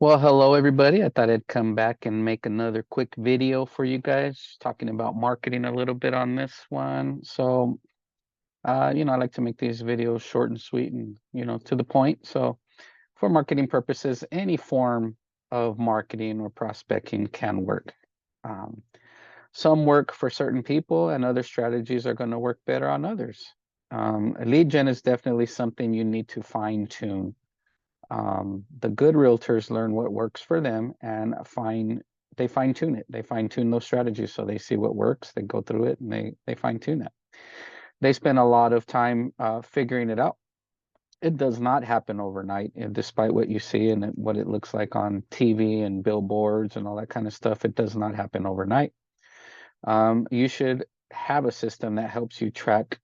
Well, hello everybody. I thought I'd come back and make another quick video for you guys talking about marketing a little bit on this one. I like to make these videos short and sweet and, to the point. So for marketing purposes, any form of marketing or prospecting can work. Um, some work for certain people and other strategies are going to work better on others. Lead gen is definitely something you need to fine tune. The good realtors learn what works for them and they fine tune it. They fine tune those strategies so they see what works. They go through it and they fine tune it. They spend a lot of time figuring it out. It does not happen overnight, and despite what you see and what it looks like on TV and billboards and all that kind of stuff. It does not happen overnight. You should have a system that helps you track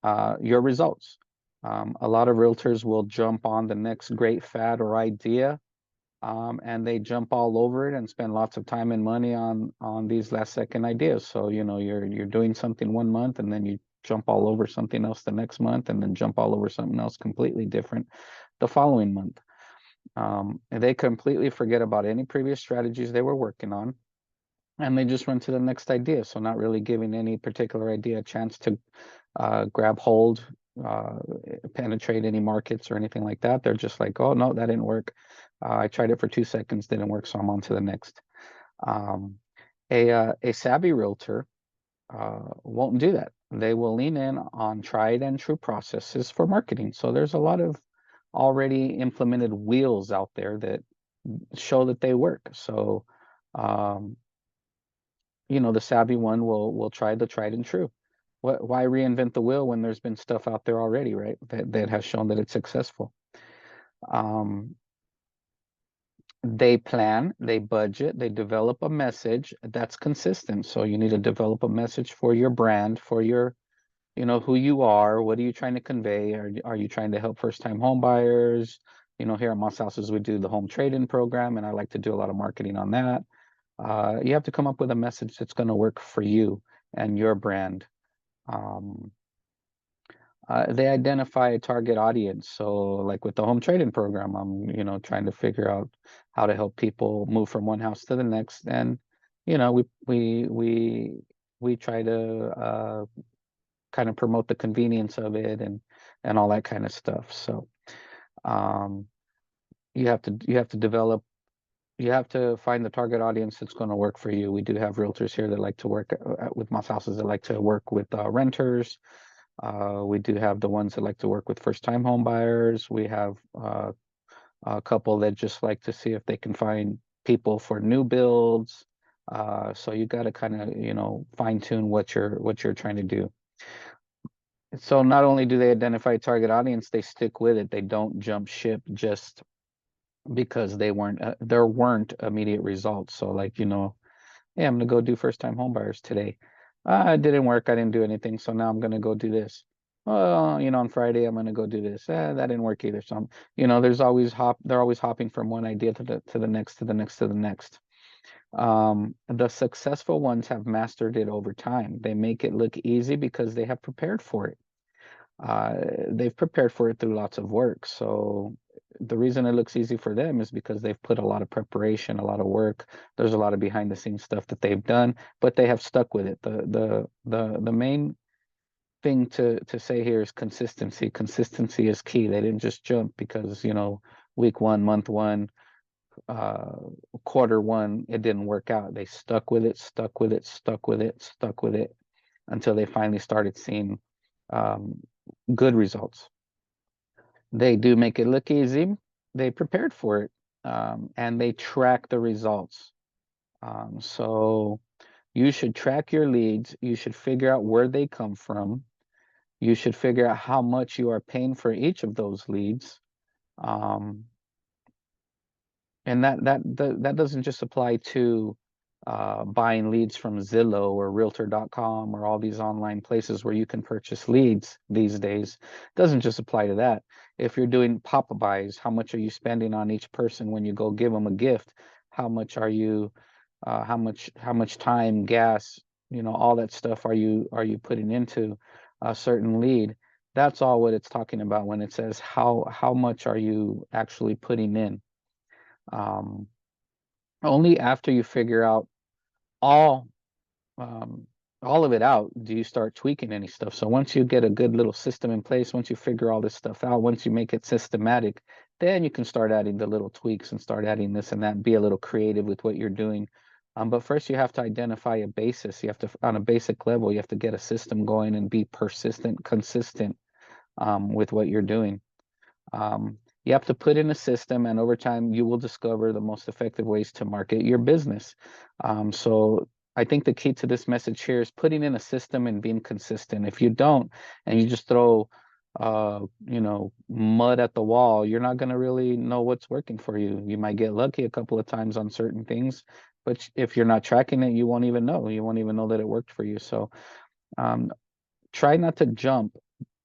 your results. A lot of realtors will jump on the next great fad or idea, and they jump all over it and spend lots of time and money on these last second ideas. So you're doing something one month and then you jump all over something else the next month and then jump all over something else completely different the following month. And they completely forget about any previous strategies they were working on, and they just run to the next idea. So not really giving any particular idea a chance to grab hold, uh, penetrate any markets or anything like that. They're just like, oh, no, that didn't work. I tried it for 2 seconds, didn't work, so I'm on to the next. Um, a savvy realtor won't do that. They will lean in on tried and true processes for marketing. So there's a lot of already implemented wheels out there that show that they work. So um, the savvy one will try the tried and true. Why reinvent the wheel when there's been stuff out there already, right? That has shown that it's successful. Um, they plan, they budget, they develop a message that's consistent. So you need to develop a message for your brand, for your, who you are. What are you trying to convey? Are you trying to help first-time home buyers? Here at Moss Houses, we do the home trade-in program, and I like to do a lot of marketing on that. You have to come up with a message that's going to work for you and your brand. Um, they identify a target audience. So like with the home trading program, I'm, trying to figure out how to help people move from one house to the next. And, you know, we we we we try to kind of promote the convenience of it and all that kind of stuff. So um, you have to find the target audience that's going to work for you. We do have realtors here that like to work with Moss Houses that like to work with renters. We do have the ones that like to work with first-time home buyers. We have a couple that just like to see if they can find people for new builds. So you got to kind of, fine tune what you're trying to do. So not only do they identify target audience, they stick with it. They don't jump ship just because there weren't immediate results. So like, hey, I'm gonna go do first-time home buyers today. It didn't work. I didn't do anything. So now I'm gonna go do this. On Friday I'm gonna go do this. That didn't work either. So they're always hopping from one idea to the next, to the next, to the next. The successful ones have mastered it over time. They make it look easy because they have prepared for it. Uh, they've prepared for it through lots of work. So the reason it looks easy for them is because they've put a lot of preparation, a lot of work. There's a lot of behind the scenes stuff that they've done, but they have stuck with it. The main thing to say here is consistency. Consistency is key. They didn't just jump because, week one, month one, uh, quarter one, it didn't work out. They stuck with it, stuck with it, stuck with it, stuck with it until they finally started seeing um, good results. They do make it look easy. They prepared for it, and they track the results. So you should track your leads. You should figure out where they come from. You should figure out how much you are paying for each of those leads. Um, and that doesn't just apply to buying leads from Zillow or Realtor.com or all these online places where you can purchase leads these days. It doesn't just apply to that. If you're doing pop buys, how much are you spending on each person when you go give them a gift? How much are you, how much time, gas, all that stuff are you putting into a certain lead? That's all what it's talking about when it says how much are you actually putting in. Um, Only after you figure out all um, all of it out do you start tweaking any stuff. So once you get a good little system in place, once you figure all this stuff out, once you make it systematic, then you can start adding the little tweaks and start adding this and that and be a little creative with what you're doing. But first you have to identify a basis. You have to, on a basic level, you have to get a system going and be persistent, consistent with what you're doing. You have to put in a system, and over time, you will discover the most effective ways to market your business. So I think the key to this message here is putting in a system and being consistent. If you don't, and you just throw, mud at the wall, you're not going to really know what's working for you. You might get lucky a couple of times on certain things, but if you're not tracking it, you won't even know. You won't even know that it worked for you. So um, try not to jump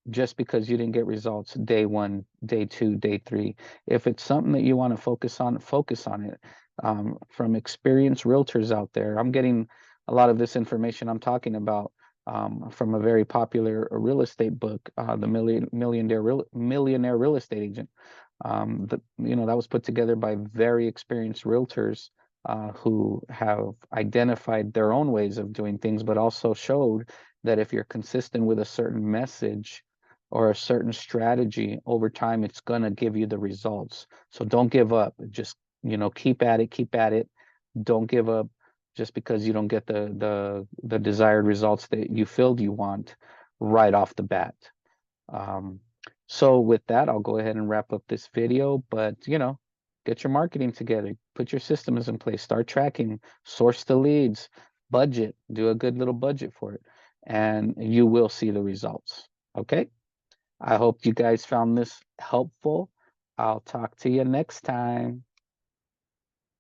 just because you didn't get results day one, day two, day three. If it's something that you want to focus on it. From experienced realtors out there, I'm getting a lot of this information I'm talking about from a very popular real estate book, The Millionaire Real Estate Agent. That was put together by very experienced realtors who have identified their own ways of doing things, but also showed that if you're consistent with a certain message or a certain strategy over time, it's going to give you the results. So don't give up. Just, keep at it, keep at it. Don't give up just because you don't get the desired results that you feel you want right off the bat. Um, so with that, I'll go ahead and wrap up this video, but get your marketing together, put your systems in place, start tracking, source the leads, budget, do a good little budget for it, and you will see the results. Okay. I hope you guys found this helpful. I'll talk to you next time.